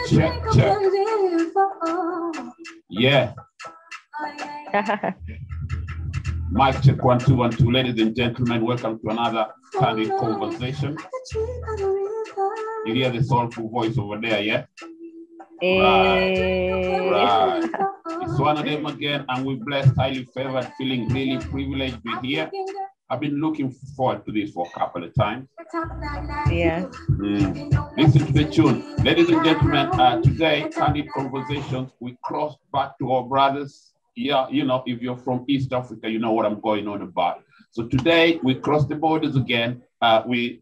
Check, check. Yeah. Mic check 1 2 1 2. Ladies and gentlemen, welcome to another Candid conversation. You hear the soulful voice over there, yeah? Hey. Right. It's one of them again, and we're blessed, highly favored, feeling really privileged to be here. I've been looking forward to this for a couple of times. Yeah. Listen to the tune. Ladies and gentlemen, today, Candid Conversations, we crossed back to our brothers. Yeah, you know, if you're from East Africa, you know what I'm going on about. So today, we crossed the borders again. We're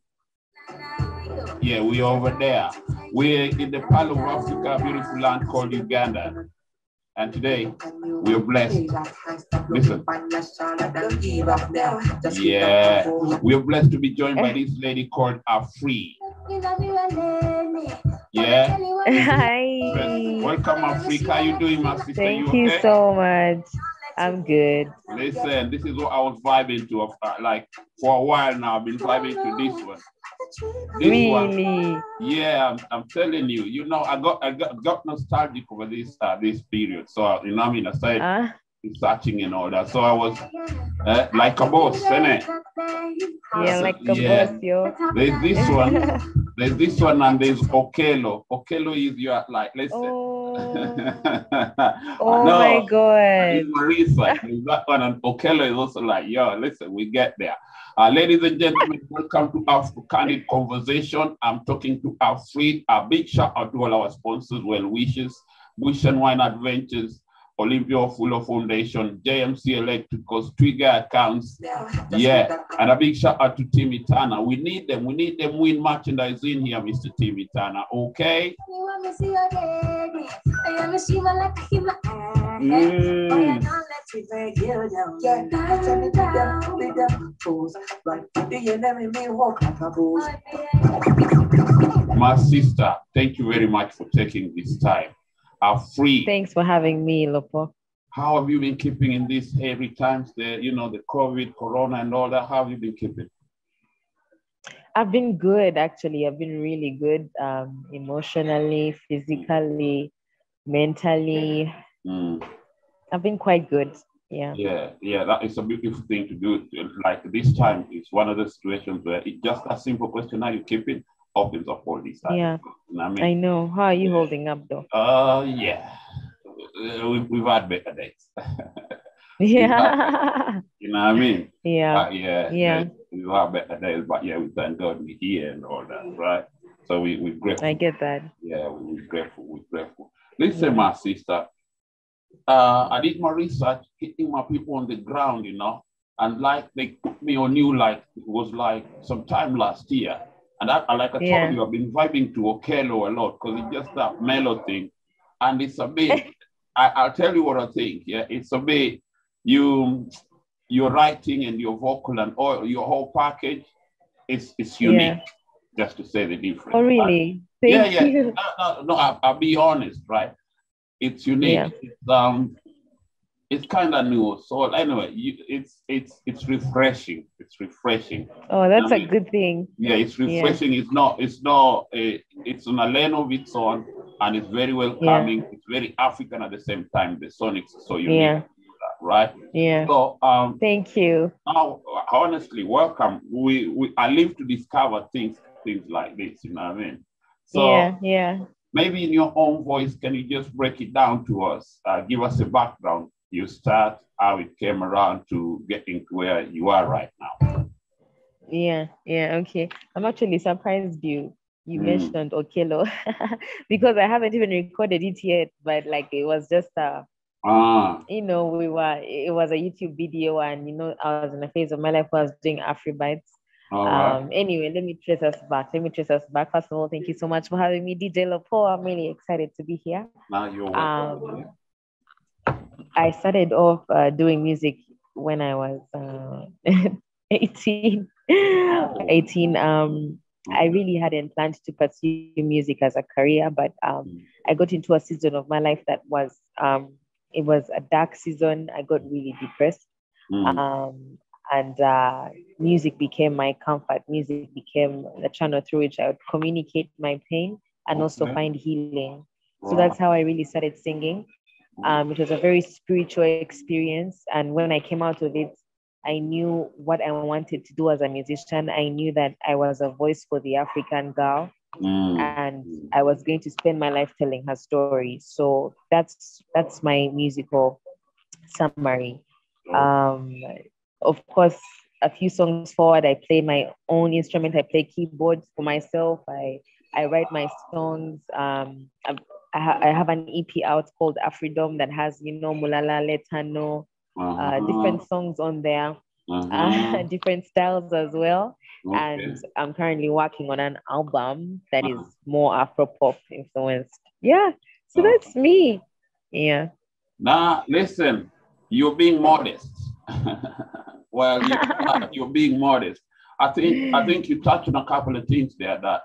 over there. We're in the Pearl of Africa, a beautiful land called Uganda. And today, we are blessed. Listen. Yeah, we are blessed to be joined by this lady called Afrie. Yeah. Hi. Welcome, Afrie. How you doing, my sister? Thank you you so much. I'm good. Listen, this is what I was vibing to. Like for a while now, I've been vibing to this one. Really? Yeah, I'm telling you. You know, I got nostalgic over this period. So you know what I mean. I started searching and all that. So I was like a boss, innit? Yeah, like a boss, yo. There's this one. There's this one, and there's Okello. Okello is your listen. Oh my God. Marisa, that one, and Okello is also like, yo, listen, we get there. Ladies and gentlemen, welcome to our Candid Conversation. I'm talking to Afrie. A big shout out to all our sponsors, well wishes, Bush and Wine Adventures, Olympia Fuller Foundation, JMC Electricals, Trigger Accounts. Yeah, and a big shout out to Timmy Turner. We need them. We need them win merchandise in here, Mr. Timmy Turner. Okay? My sister, thank you very much for taking this time. Afrie. Thanks for having me, Lopo. How have you been keeping in these heavy times? The COVID, Corona, and all that. How have you been keeping? I've been good, actually. I've been really good, emotionally, physically, mentally. I've been quite good. Yeah. Yeah. That is a beautiful thing to do. Like this time, it's one of the situations where it's just a simple question: how you keeping? Opens up all these times. Yeah. You know what I mean? I know. How are you holding up, though? Yeah. We've had better days. Yeah. You know what I mean? Yeah. Yeah. We've had better days, but yeah, we thank God we're here and all that, right? So we're grateful. I get that. Yeah, we're grateful. Listen, my sister, I did my research, hitting my people on the ground, you know, and like they put me on you like it was like sometime last year. And I told you, I've been vibing to Okello a lot because it's just that mellow thing. And it's a bit, I'll tell you what I think. Yeah, it's a bit, your writing and your vocal and all, your whole package is unique, just to say the difference. Oh, really? Right? Thank you. No, I'll be honest, right? It's unique. Yeah. It's kind of new. So anyway, it's refreshing. It's refreshing. Oh, that's a good thing. Yeah, it's refreshing. Yeah. It's on a lane of its own, and it's very welcoming. Yeah. It's very African at the same time. The sonics are so unique. Yeah. Right? Yeah. So thank you. Now, honestly, welcome. I live to discover things like this. You know what I mean? So yeah. Maybe in your own voice, can you just break it down to us? Give us a background. You start, how it came around to getting to where you are right now. Yeah, okay. I'm actually surprised you mentioned Okello because I haven't even recorded it yet, but like it was just it was a YouTube video, and I was in a phase of my life where I was doing Afrie bites. Right. Anyway, let me trace us back. First of all, thank you so much for having me, DJ Lopo. I'm really excited to be here. Now you're welcome. I started off doing music when I was 18. I really hadn't planned to pursue music as a career, but I got into a season of my life that was it was a dark season. I got really depressed. And music became my comfort. Music became the channel through which I would communicate my pain and also find healing. So that's how I really started singing. It was a very spiritual experience. And when I came out of it, I knew what I wanted to do as a musician. I knew that I was a voice for the African girl, and I was going to spend my life telling her story. So that's my musical summary. Of course, a few songs forward, I play my own instrument. I play keyboards for myself. I write my songs. I have an EP out called Afrie that has, Mulala, Letano, different songs on there, different styles as well. Okay. And I'm currently working on an album that is more Afro-pop influenced. Yeah, so that's me. Yeah. Now, listen, you're being modest. Well, you're being modest. I think you touched on a couple of things there that,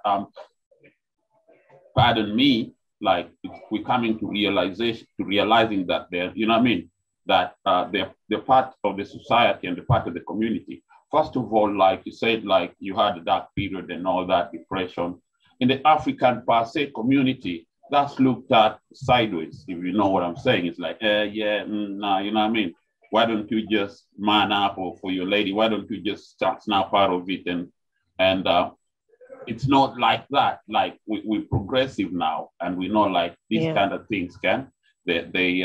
pardon me, like we're coming to realizing that they're, you know what I mean, that they're part of the society and the part of the community. First of all, like you said, like you had a dark period and all that, depression. In the African per se community, that's looked at sideways, if you know what I'm saying. It's like, nah, you know what I mean? Why don't you just man up, or for your lady, why don't you just snap out of it? And it's not like that. Like we're progressive now, and we know like these kind of things they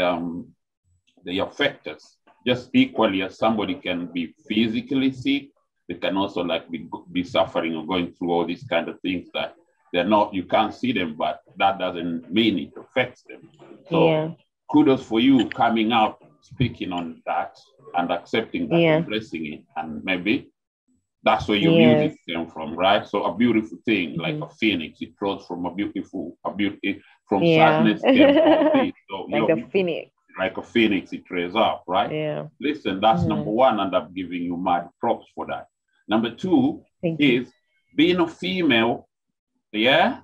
affect us just equally as somebody can be physically sick. They can also like be suffering or going through all these kind of things that they're not, you can't see them, but that doesn't mean it affects them. So kudos for you coming out, speaking on that and accepting that, embracing it, and maybe that's where your music came from, right? So a beautiful thing, like a phoenix, it grows from from sadness came all this. So like a phoenix. Like a phoenix, it rays up, right? Yeah. Listen, that's number one, and I'm giving you mad props for that. Number two is being a female, it's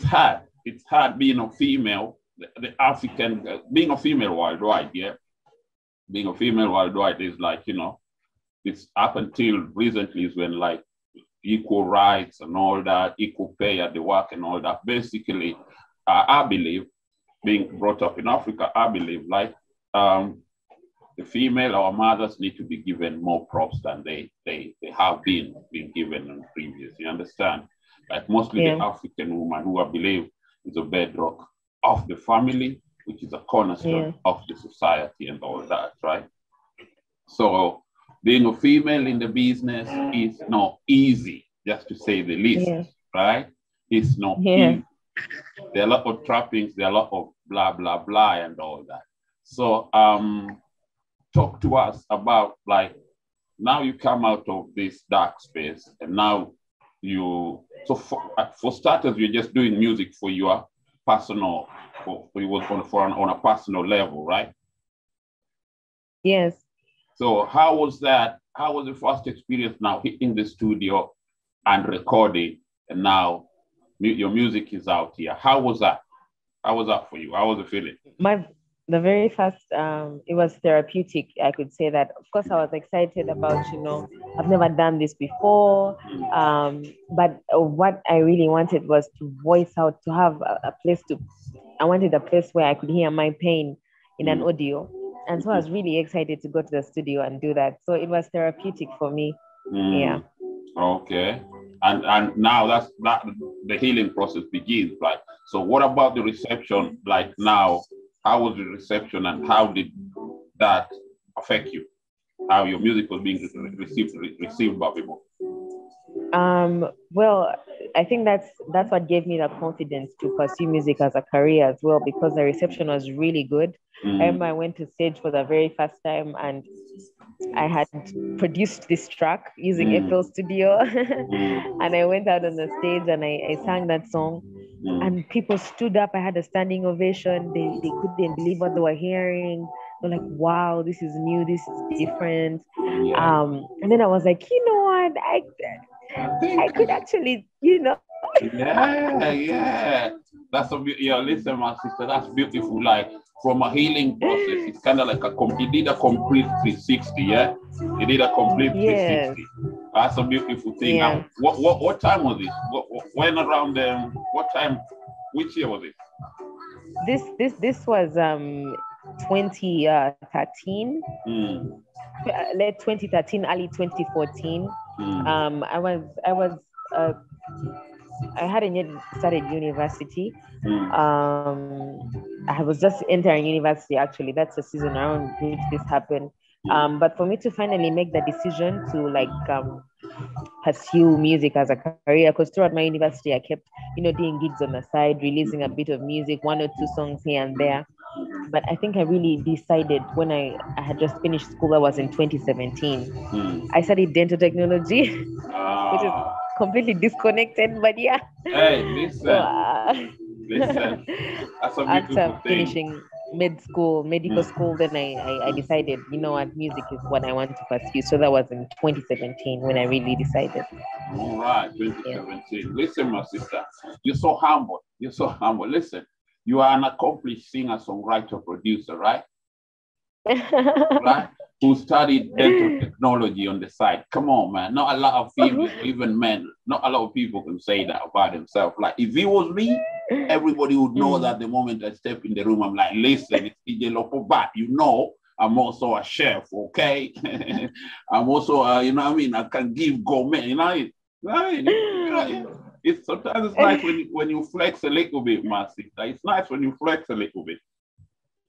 hard. It's hard being a female, the African, being a female worldwide, being a female worldwide is like, it's up until recently is when like equal rights and all that, equal pay at the work and all that. Basically, I believe, being brought up in Africa, I believe like the female, our mothers need to be given more props than they have been given in previous. You understand? Like mostly the African woman, who I believe is a bedrock of the family, which is a cornerstone of the society and all that, right? So being a female in the business is not easy, just to say the least, right? It's not easy. There are a lot of trappings, there are a lot of blah, blah, blah, and all that. So talk to us about like, now you come out of this dark space and now for starters, you're just doing music for your personal, on a personal level, right? Yes. So how was that? How was the first experience now hitting the studio and recording, and now your music is out here? How was that? How was that for you? How was the feeling? The very first, it was therapeutic. I could say that. Of course, I was excited about, I've never done this before. But what I really wanted was to voice out, to have a place I wanted a place where I could hear my pain in an audio. And so I was really excited to go to the studio and do that. So it was therapeutic for me. Yeah. Okay. And now that the healing process begins, right? So what about the reception? Like now, how was the reception and how did that affect you? How your music was being received by people? Well, I think that's what gave me the confidence to pursue music as a career as well, because the reception was really good. I remember I went to stage for the very first time and I had produced this track using FL Studio and I went out on the stage and I sang that song and people stood up. I had a standing ovation. They couldn't believe what they were hearing. They're like, wow, this is new, this is different. And then I was like, you know what, I could actually, That's listen, my sister, that's beautiful. Like from a healing process, it's kind of like you did a complete 360, You did a complete 360. That's a beautiful thing. What time was it? When around what time Which year was it? This was 2013. Late 2013, early 2014. I hadn't yet started university. I was just entering university, actually. That's the season around which this happened. But for me to finally make the decision to like pursue music as a career, because throughout my university, I kept, doing gigs on the side, releasing a bit of music, 1 or 2 songs here and there. But I think I really decided when I had just finished school, I was in 2017. I studied dental technology, which is completely disconnected, but yeah. Hey, listen. Listen. That's a after finishing medical school, then I decided, music is what I want to pursue. So that was in 2017 when I really decided. All right, 2017. Yeah. Listen, my sister, you're so humble. You're so humble. Listen, you are an accomplished singer, songwriter, producer, right? Right? Who studied dental technology on the side. Come on, man. Not a lot of females, even men, not a lot of people can say that about themselves. Like, if it was me, everybody would know that the moment I step in the room, I'm like, listen, it's DJ Lopobat, I'm also a chef, okay? I'm also, I can give gourmet, It's sometimes it's nice when you flex a little bit, my sister. It's nice when you flex a little bit.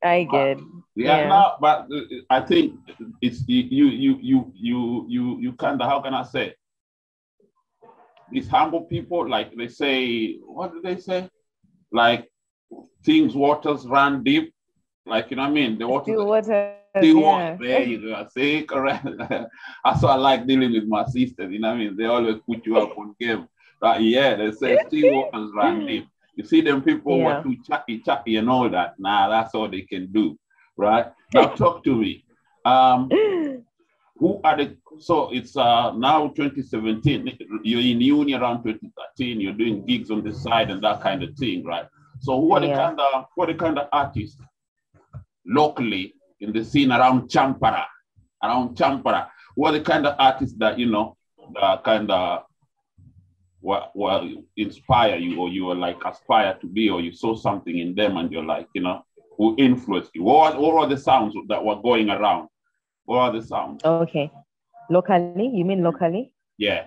I get. No, but I think it's you kind of, how can I say? These humble people, like they say, what do they say? Like things waters run deep, like the water. Still water. There you go. See, correct. That's why I like dealing with my sisters. They always put you up on game. Right? Yeah, they say still waters run deep. You see them people who are too chatty and all that. Nah, that's all they can do, right? Now talk to me. Who are so it's now 2017. You're in uni around 2013. You're doing gigs on the side and that kind of thing, right? So who are the kind of artists locally in the scene around Champara? Who are the kind of artists that that kind of inspire you, or you were like aspire to be, or you saw something in them and you're like, who influenced you? What were the sounds that were going around? What are the sounds? Okay. Locally? You mean locally? Yeah.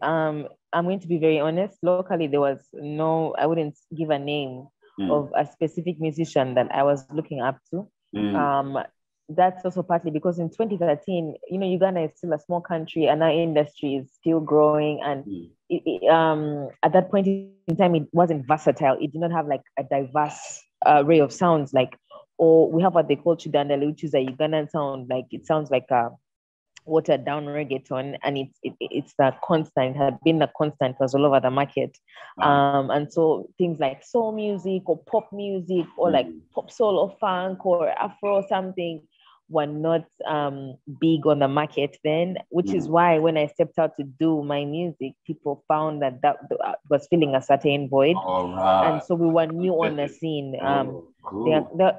I'm going to be very honest. Locally, there was I wouldn't give a name of a specific musician that I was looking up to. That's also partly because in 2013, Uganda is still a small country and our industry is still growing. And at that point in time, it wasn't versatile. It did not have like a diverse array of sounds. Or we have what they call Chudandali, which is a Ugandan sound. Like it sounds like a watered down reggaeton, and it's the constant, had been the constant, was all over the market. And so things like soul music or pop music or like pop soul or funk or Afro or something were not big on the market then, which is why when I stepped out to do my music, people found that was filling a certain void. And so we were new on the scene. Cool.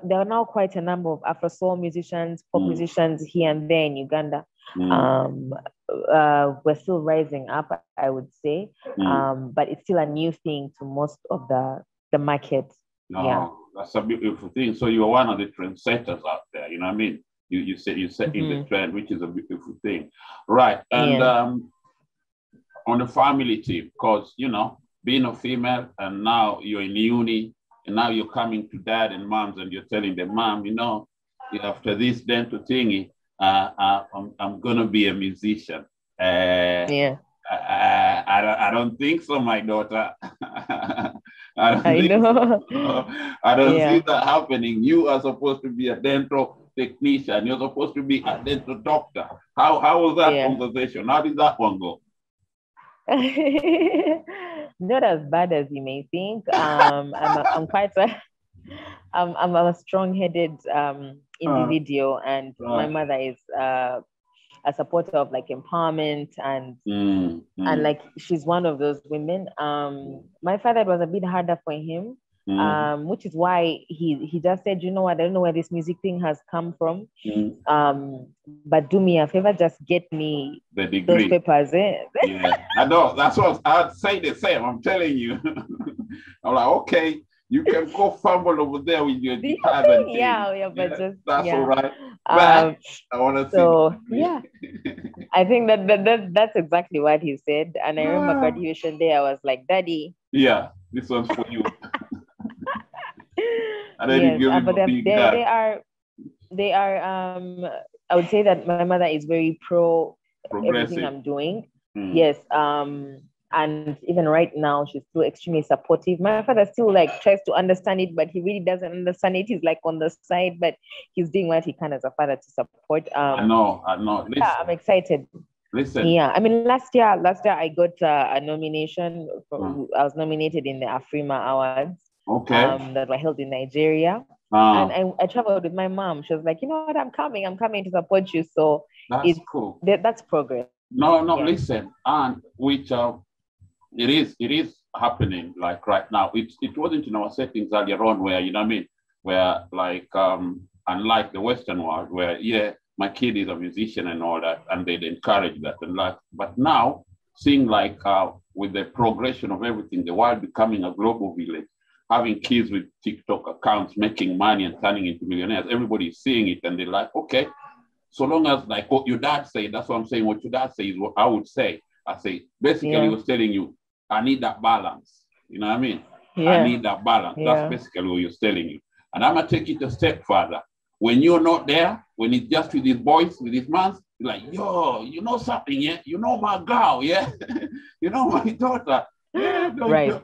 There are now quite a number of Afro soul musicians, pop musicians here and there in Uganda. We're still rising up, I would say, but it's still a new thing to most of the market. That's a beautiful thing. So you're one of the trendsetters out there, you know what I mean? You set in the trend, which is a beautiful thing, right? And on the family team, because being a female and now you're in uni and now you're coming to dad and moms and you're telling them, Mom, after this dental thingy, I'm gonna be a musician. I don't think so, my daughter. I don't see that happening. You are supposed to be a dental technician. You're supposed to be a dental doctor. How was that conversation? How did that one go? Not as bad as you may think. I'm quite I'm a strong-headed individual, and my mother is a supporter of like empowerment and like she's one of those women. My father, it was a bit harder for him which is why he just said, you know what, I don't know where this music thing has come from. But do me a favor, just get me the degree. Those papers. Yeah, I know. That's what I'd say the same. I'm telling you. I'm like, okay, you can go fumble over there with your guitar. But that's all right. But I want to see. So yeah, I think that's exactly what he said. And I remember graduation day, I was like, Daddy. Yeah, this one's for you. And then you give him a big they are I would say that my mother is very pro everything I'm doing. Yes. And even right now, she's still extremely supportive. My father still like tries to understand it, but he really doesn't understand it. He's like on the side, but he's doing what he can as a father to support. I know. Listen, yeah, I'm excited. Listen. Yeah, I mean, last year I got a nomination. I was nominated in the Afrie Awards. Okay. That were held in Nigeria. And I traveled with my mom. She was like, you know what, I'm coming to support you. So that's cool. That's progress. No, listen, and which it is happening like right now. It wasn't in our settings earlier on where, you know what I mean, where like unlike the Western world where my kid is a musician and all that, and they'd encourage that and like, but now seeing like with the progression of everything, the world becoming a global village, having kids with TikTok accounts making money and turning into millionaires, everybody's seeing it and they're like, okay, so long as like what your dad said, that's what I'm saying, what your dad says is what I would say. I say, basically he was telling you, I need that balance. You know what I mean? Yeah. I need that balance. Yeah. That's basically what you're telling you. And I'm going to take it a step further. When you're not there, when it's just with his boys, with his mans, you're like, yo, you know something, yeah? You know my girl, yeah? You know my daughter. Yeah, no, right.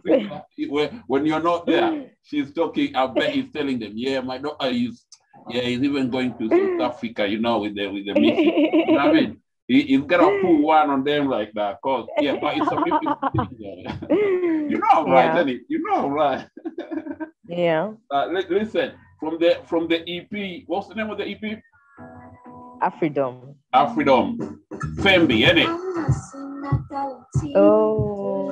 When you're not there, she's talking, I bet he's telling them, yeah, my daughter is, he's even going to South Africa, you know, with the music. You know what I mean? He's gonna put one on them like that, cause but it's a beautiful thing. You know I'm right, isn't it? You know I'm right. Yeah. Listen, from the EP, what's the name of the EP? Afreedom. Fembi, isn't it? Oh.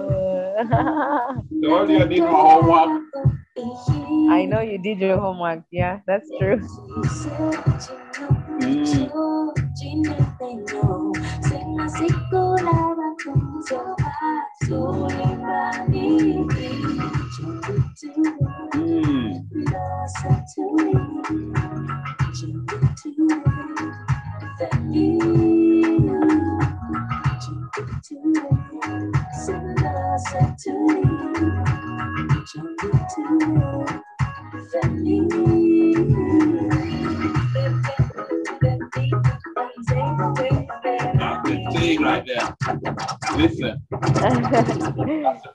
So you did my homework. I know you did your homework. Yeah, that's true. Right there. Listen,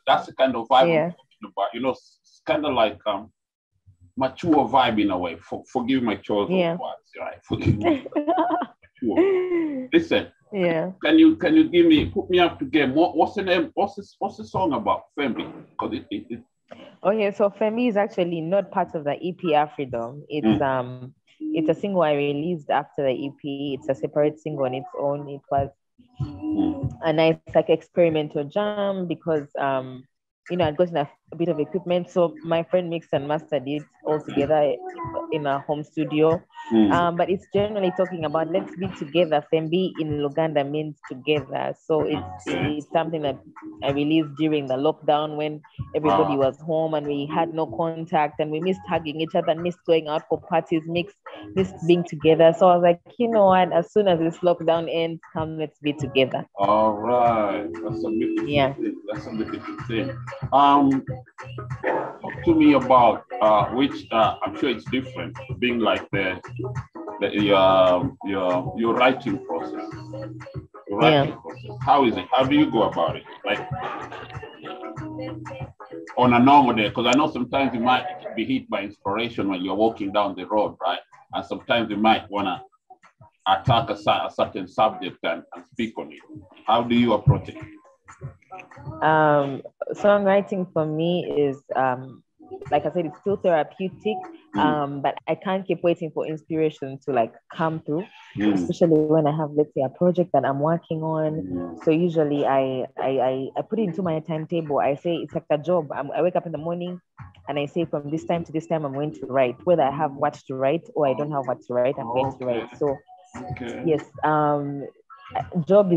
that's the kind of vibe I'm talking about. You know, it's kind of like mature vibe in a way. Forgive my choice of words, right? Forgive me. Listen. Yeah. Can you put me up to game? What's the name? What's the song about? Fembi? Because it. Okay, so Fembi is actually not part of the EP Afreedom. It's a single I released after the EP. It's a separate single on its own. It was a nice like experimental jam because I'd gotten a bit of equipment, so my friend mixed and mastered it all together in a home studio. But it's generally talking about let's be together. Fembi in Uganda means together, so it's something that I released during the lockdown when everybody was home and we had no contact and we missed hugging each other, missed going out for parties, missed being together. So I was like, you know what? As soon as this lockdown ends, come let's be together. All right, that's a beautiful thing. That's a beautiful thing. Talk to me about which I'm sure it's different being like your writing process. How is it? How do you go about it? Like on a normal day, because I know sometimes you might be hit by inspiration when you're walking down the road, right? And sometimes you might want to attack a certain subject and speak on it. How do you approach it? Songwriting for me is like I said, it's still therapeutic. But I can't keep waiting for inspiration to like come through, especially when I have, let's say, a project that I'm working on. So usually I put it into my timetable. I say it's like a job. I wake up in the morning and I say from this time to this time I'm going to write, whether I have what to write or I don't have what to write, I'm going to write. So yes, job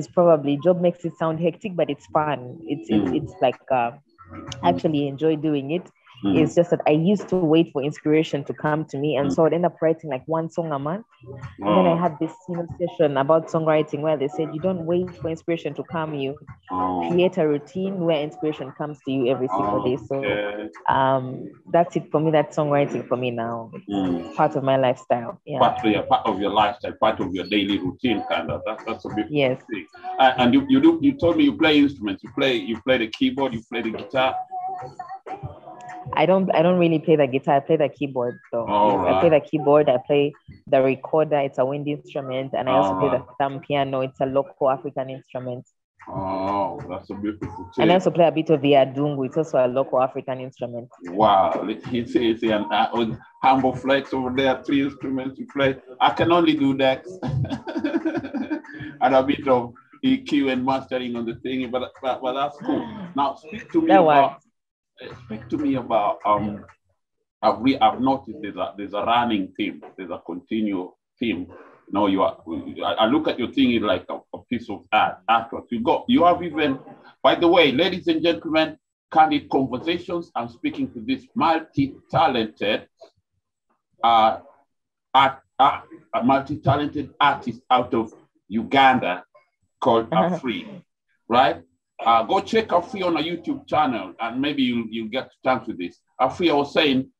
makes it sound hectic, but it's fun. It's like actually enjoy doing it. It's just that I used to wait for inspiration to come to me, and so I'd end up writing like one song a month. And then I had this session about songwriting where they said you don't wait for inspiration to come, you create a routine where inspiration comes to you every single day. So that's it for me. That's songwriting for me now. It's part of my lifestyle. Yeah. Part of your lifestyle, part of your daily routine, kind of. That's a big thing. And you told me you play instruments. You play the keyboard. You play the guitar. I don't really play the guitar. I play the keyboard. So I play the keyboard. I play the recorder. It's a wind instrument, and I also play the thumb piano. It's a local African instrument. Oh, that's a beautiful thing. And I also play a bit of the adungu. It's also a local African instrument. Wow, it's an humble flex over there. 3 instruments you play. I can only do that, and a bit of EQ and mastering on the thing. But that's cool. Now speak to me about I've noticed there's a running theme. There's a continual theme. I look at your thing like a piece of artwork. You have even, by the way, ladies and gentlemen, Candid Conversations. I'm speaking to this multi-talented artist out of Uganda called Afrie, right? Go check Afrie on a YouTube channel, and maybe you'll get to chance with this. Afrie, I was saying,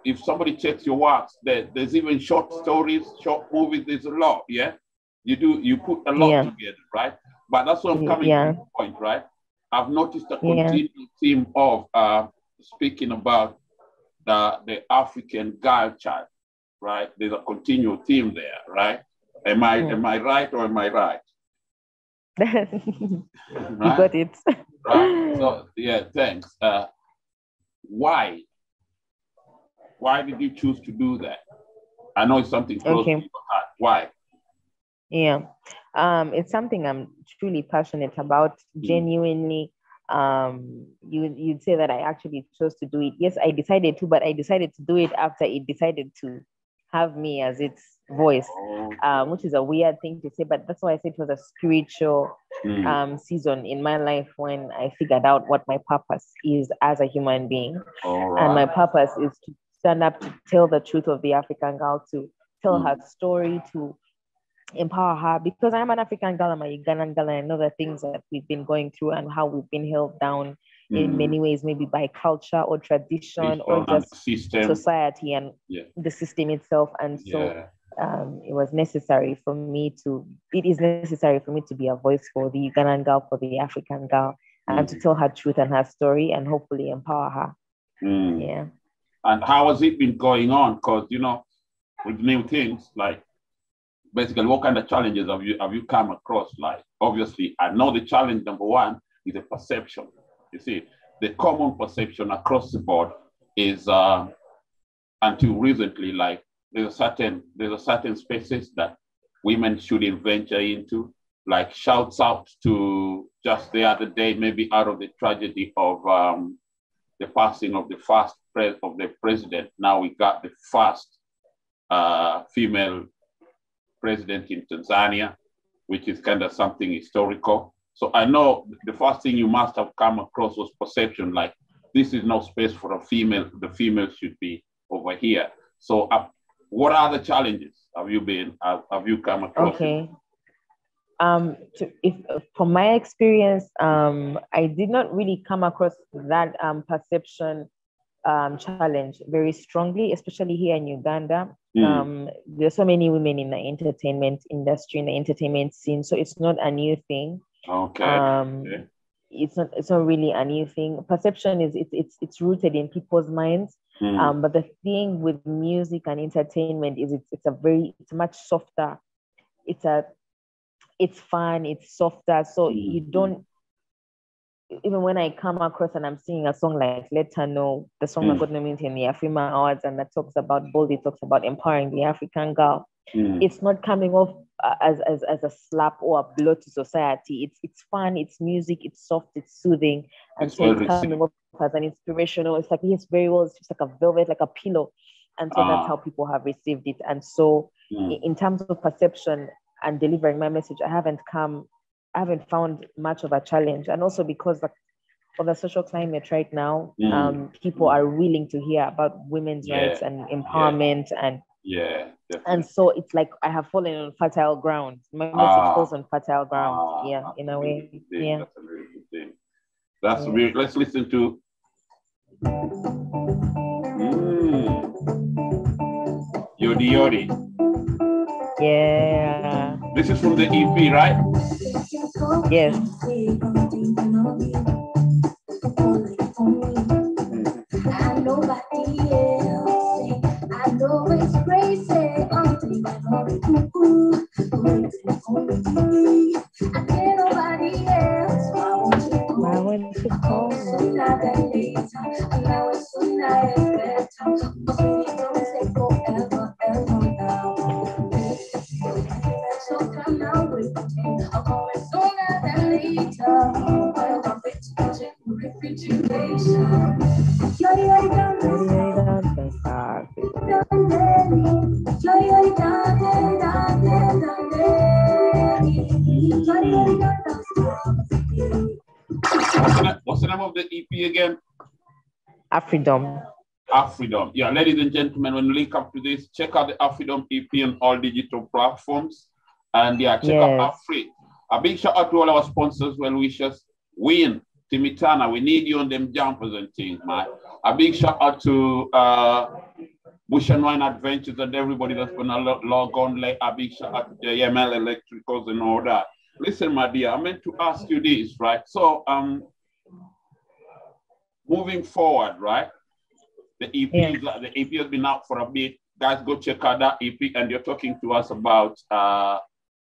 if somebody checks your works, there's even short stories, short movies. There's a lot, yeah. You put a lot together, right? But that's what I'm coming to the point, right? I've noticed a continued theme of speaking about the African girl child, right? There's a continual theme there, right? Am I right or am I right? Right? You got it. Right. So yeah, thanks. Why did you choose to do that? I know it's something close to your heart. Why? Yeah. It's something I'm truly passionate about. Genuinely. You'd say that I actually chose to do it. Yes, I decided to, but I decided to do it after it decided to have me as its voice, which is a weird thing to say, but that's why I said it was a spiritual season in my life when I figured out what my purpose is as a human being. And my purpose is to stand up to tell the truth of the African girl, to tell her story, to empower her, because I'm an African girl, I'm a Ugandan girl, and I know the things that we've been going through and how we've been held down in many ways, maybe by culture or tradition or just society and the system itself. And so it is necessary for me to be a voice for the Ugandan girl, for the African girl, and to tell her truth and her story and hopefully empower her. Yeah. And how has it been going on? Because, with new things, like, basically, what kind of challenges have you come across? Like, obviously, I know the challenge number one is the perception. You see, the common perception across the board is, until recently, like there's a certain spaces that women shouldn't venture into. Like, shouts out to just the other day, maybe out of the tragedy of the passing of the first president. Now we got the first female president in Tanzania, which is kind of something historical. So I know the first thing you must have come across was perception, like this is no space for a female, the female should be over here. So what are the challenges have you come across? Okay. From my experience, I did not really come across that perception challenge very strongly, especially here in Uganda. There's so many women in the entertainment industry, in the entertainment scene, so it's not a new thing. Okay. It's not really a new thing. Perception is it's rooted in people's minds. But the thing with music and entertainment is it's much softer. It's fun, it's softer, so you don't even when I come across and I'm singing a song like Let Her Know, the song I got nominated in the Afrima Awards, and that talks about bold, it talks about empowering the African girl. It's not coming off as a slap or a blow to society. It's fun, it's music, it's soft, it's soothing, and so it's coming off as an inspirational. It's like, yes, very well. It's just like a velvet, like a pillow, and so that's how people have received it. And so, in terms of perception and delivering my message, I haven't found much of a challenge, and also because of the social climate right now, people are willing to hear about women's rights and empowerment and so it's like I have fallen on fertile ground. My message falls on fertile ground. In a way. That's a very good thing. That's weird. Let's listen to Yodi Yodi. Yeah. This is from the EP, right? Yes. And nobody else. I know it's crazy. I'm thinking I can't nobody else. Why won't you call? Sooner than later. And now it's sooner is better. But we don't say forever, ever now. So come now with me. I'll call it sooner than later. Well, I'm bitch, refrigeration. What's the name of the EP again? Afreedom. Afreedom. Yeah, ladies and gentlemen, when you link up to this, check out the Afreedom EP on all digital platforms. And yeah, check out Afrie. A big shout out to all our sponsors, well wishers. Win, Timitana, we need you on them jumpers and things, man. A big shout out to Bush and Wine Adventures and everybody that's gonna log on. Like a big shout out to JML Electricals and all that. Listen, my dear, I meant to ask you this, right? So, moving forward, right? The EP has been out for a bit. Guys, go check out that EP, and you're talking to us about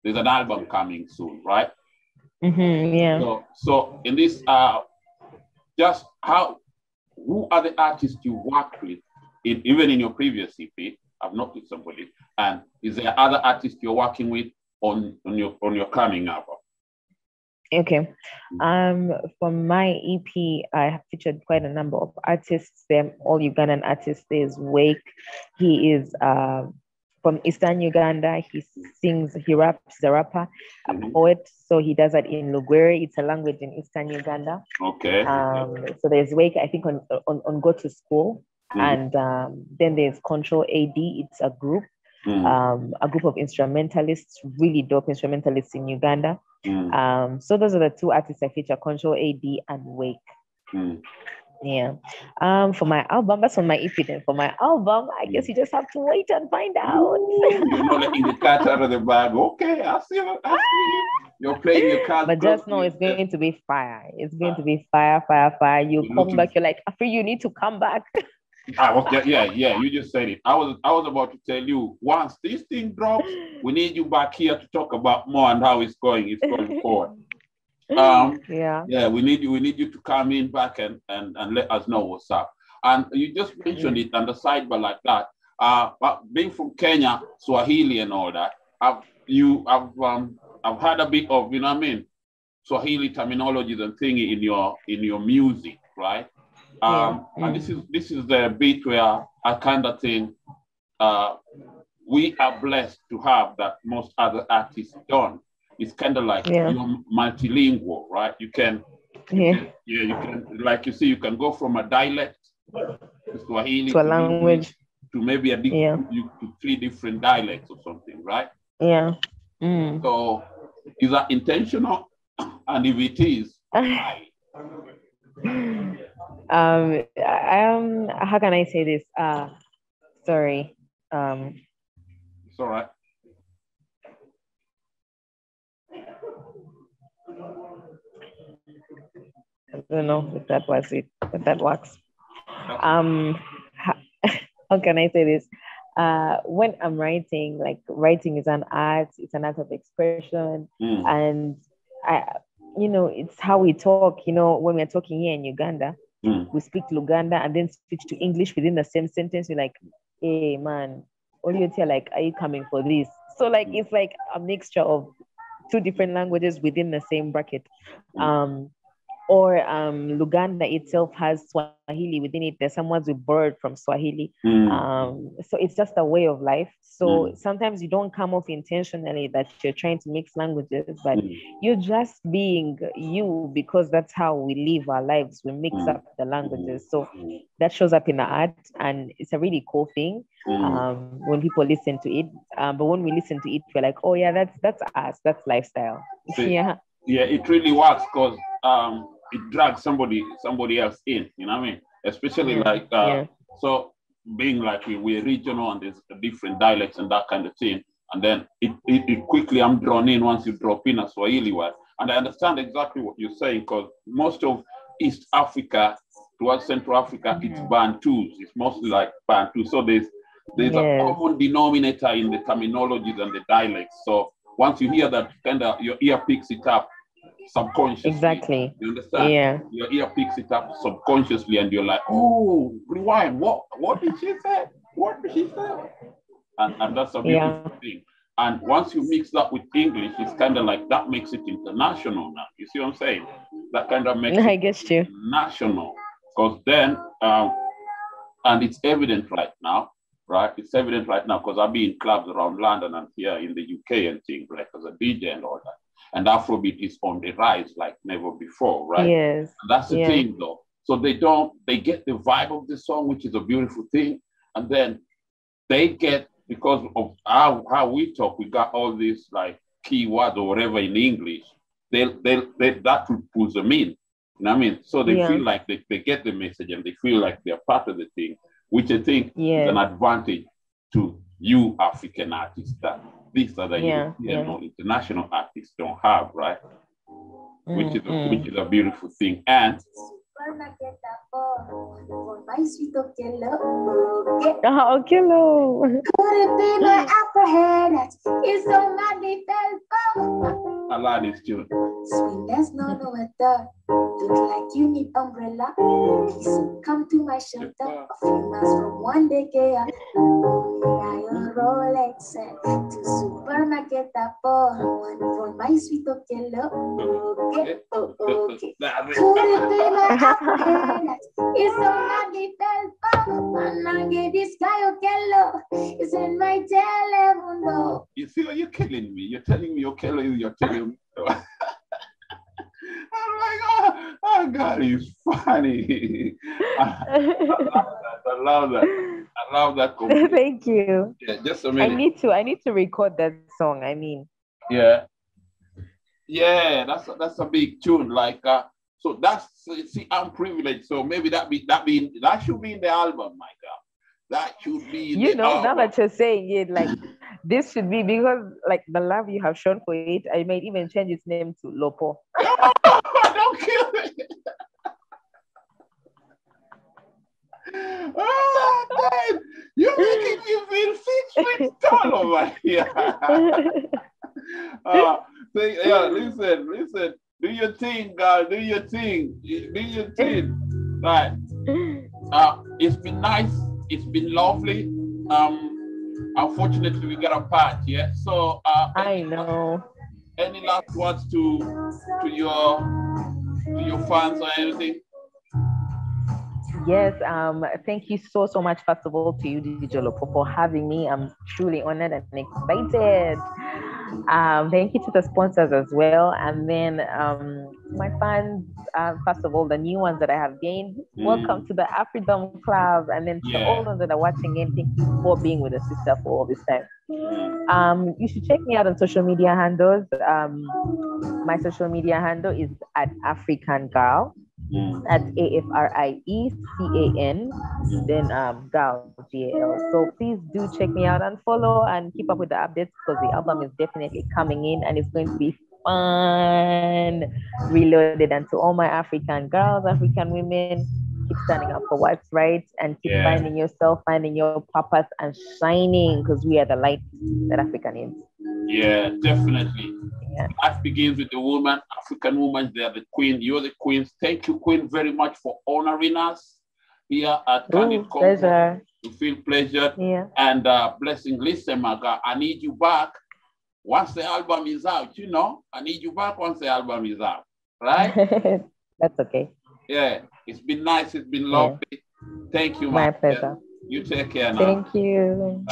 there's an album coming soon, right? So in this, just who are the artists you worked with, even in your previous EP? I've noticed somebody, and is there other artists you're working with on your coming album? Okay. For my EP, I have featured quite a number of artists. They're all Ugandan artists. There's Wake. He is from Eastern Uganda. He sings, he raps, he's a rapper, a poet. So he does that in Lugwere. It's a language in Eastern Uganda. Okay. So there's Wake, I think, on Go to School. And then there's Control AD. It's a group of instrumentalists, really dope instrumentalists in Uganda. So those are the two artists I feature, Control AD and Wake. Yeah. For my album, that's on my EP then. For my album, I guess you just have to wait and find out. You're not letting the cat out of the bag. Okay, I see. You're playing your cards. But just know it's going to be fire. It's going to be fire. You come back, you're like, Afrie, you need to come back. You just said it. I was about to tell you, once this thing drops, we need you back here to talk about more and how it's going forward. We need you to come in back and let us know what's up. And you just mentioned it on the sidebar like that. Being from Kenya, Swahili and all that, I've had a bit of, Swahili terminologies and thingy in your music, right? And this is the bit where I kind of think we are blessed to have that most other artists don't. It's kind of like you're multilingual, right? You can, like you see, you can go from a dialect to Swahili to a language to maybe to 3 different dialects or something, right? Yeah. So is that intentional? And if it is, why? How can I say this? Sorry. It's all right. I don't know if that was it, if that works. How can I say this? When I'm writing, like writing is an art, it's an art of expression. And it's how we talk. When we're talking here in Uganda, we speak Luganda and then switch to English within the same sentence. We're like, hey man, all you tell, like, are you coming for this? So like it's like a mixture of two different languages within the same bracket. Or Luganda itself has Swahili within it. There's some words we borrowed from Swahili. So it's just a way of life. So sometimes you don't come off intentionally that you're trying to mix languages, but you're just being you because that's how we live our lives. We mix up the languages. So that shows up in the art, and it's a really cool thing when people listen to it. But when we listen to it, we're like, oh yeah, that's us. That's lifestyle. Yeah, it really works because it drags somebody else in, you know what I mean? Especially like so being like we're regional and there's different dialects and that kind of thing, and then it quickly I'm drawn in once you drop in a Swahili word, and I understand exactly what you're saying because most of East Africa towards Central Africa it's Bantus. It's mostly like Bantu, so there's a common denominator in the terminologies and the dialects. So once you hear that, kind of your ear picks it up subconsciously. Exactly. You understand? Yeah. Your ear picks it up subconsciously, and you're like, oh, rewind. What did she say? What did she say? And that's a beautiful thing. And once you mix that with English, it's kind of like that makes it international now. You see what I'm saying? That kind of makes it national. Because then, and it's evident right now, right? It's evident right now because I've been in clubs around London and here in the UK and things, like as a DJ and all that. And Afrobeat is on the rise like never before, right? Yes. And that's the thing though. So they get the vibe of the song, which is a beautiful thing. And then they get, because of how we talk, we got all these like keywords or whatever in English, that pulls them in. You know what I mean? So they feel like they get the message and they feel like they're part of the thing, which I think is an advantage to you African artists that these other international artists don't have, right? Which is a beautiful thing. And I love this tune. Sweetness, no weather. Look like you need umbrella. Please come to my shelter. A few miles from one day care. Your Rolex to supermarket one for my sweet Okello. Okay. Could it be my African? It's on my default. And I get this guy Okello. It's in my telemundo. You see, you're killing me. You're telling me Okello, you're telling me. I'm like, oh God, he's funny. I love that. Thank you. Yeah, just a minute. I need to record that song. I mean. Yeah, that's a big tune. Like, so see, I'm privileged. So maybe that should be in the album, my God. That should be. Now that you're saying it, like this should be, because like the love you have shown for it, I might even change its name to Lopo. Don't kill me. Oh, man. You're making me feel 6 feet tall over here. Listen. Do your thing, girl. Do your thing. Right. It's been nice. It's been lovely. Unfortunately, we got a part, yeah. So I know. Any last words to your fans or anything? Yes, thank you so much, first of all, to you, DJ Lopo, for having me. I'm truly honored and excited. Thank you to the sponsors as well. And then my fans, first of all, the new ones that I have gained, welcome to the Afrie Club. And then to all those that are watching in, thank you for being with a sister for all this time. You should check me out on social media handles. My social media handle is at African Girl. At AFRIECAN, then Gal, GAL. So please do check me out and follow and keep up with the updates, because the album is definitely coming in and it's going to be fun. Reloaded. And to all my African girls, African women, keep standing up for what's right and keep finding yourself, finding your purpose and shining, because we are the light that Africa needs. Yeah, definitely. Yeah. Life begins with the woman, African woman. They are the queen. You're the queen. Thank you, Queen, very much for honoring us here at Candid Convo. Pleasure. You feel pleasured. Yeah. And blessing. Listen, my God, I need you back once the album is out. You know, I need you back once the album is out. Right? That's okay. Yeah. It's been nice. It's been lovely. Thank you, my pleasure. You take care now. Thank you.